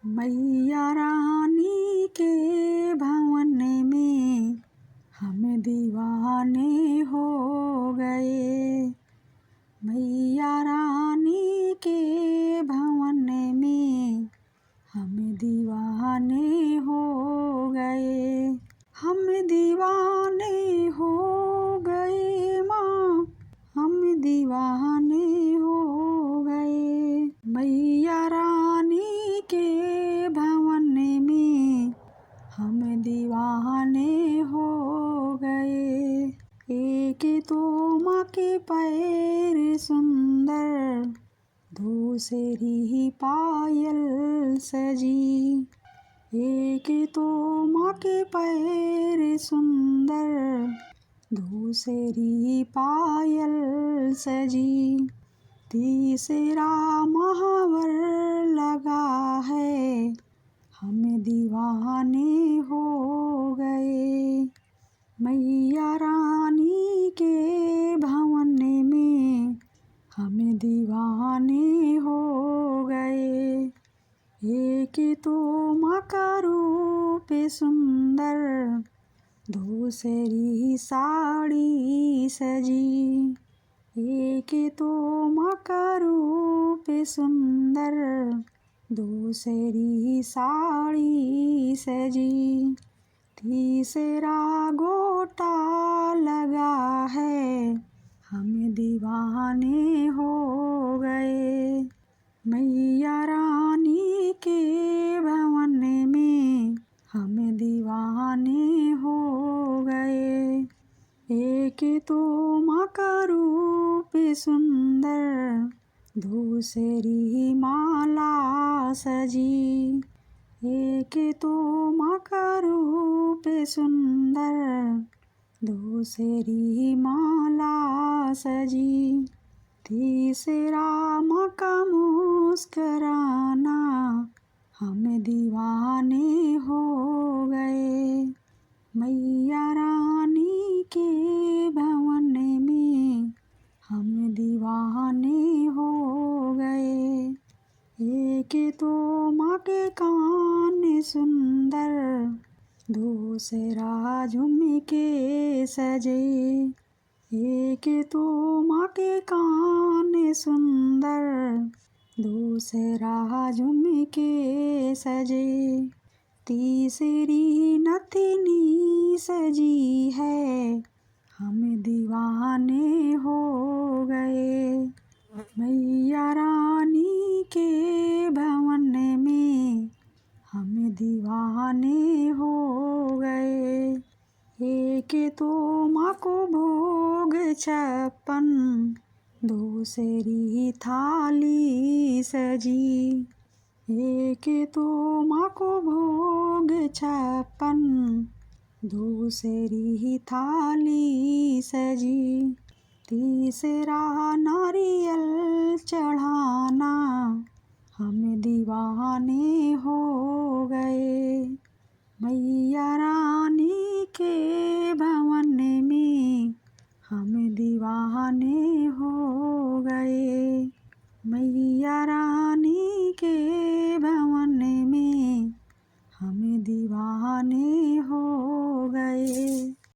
मैया रानी के भवन में हम दीवाने हो गए। मैया रानी के भवन में हम दीवाने हो गए। हम दीवाने हो गए माँ, हम दीवाने हो गए। मैया रानी के भवन में हम दीवाने हो गए। एक तो माँ के पैर सुंदर, दूसरी पायल सजी। एक तो माँ के पैर सुंदर, दूसरी पायल सजी। तीसरा महावर लगा है, हम दीवाने हो गए। मैया रानी के भवन में हम दीवाने हो गए। एक तो माँ का रूप सुंदर, दूसरी साड़ी सजी। एक तो माँ का रूप सुंदर, दूसरी साड़ी सजी। तीसरा गोटा लगा है, हम दीवाने हो गए। मैया रानी के भवन में हम दीवाने हो गए। एक तो माँ का रूप सुंदर, दूसरी माला सजी। एक तो माँ का रूप सुंदर, दूसरी माला सजी। तीसरा माँ का मुस्कुराना, हम दीवाने हो गए। मैया रानी के भवन में हम दीवाने हो गए। एक तो माँ के कान सुंदर, दूसरा झुमके सजे। एक तो माँ के कान सुंदर, दूसरा झुमके सजे। तीसरी नथनी सजी है, हम दीवाने हो गए। मैया रानी के भवन में हम दीवाने हो गए। एक तो माँ को भोग 56, दूसरी थाली सजी। एक तो माँ को भोग 56, दूसरी थाली सजी। तीसरा नारियल चढ़ाना, हम दीवाने हो गए। मैया रानी के भवन में हम दीवाने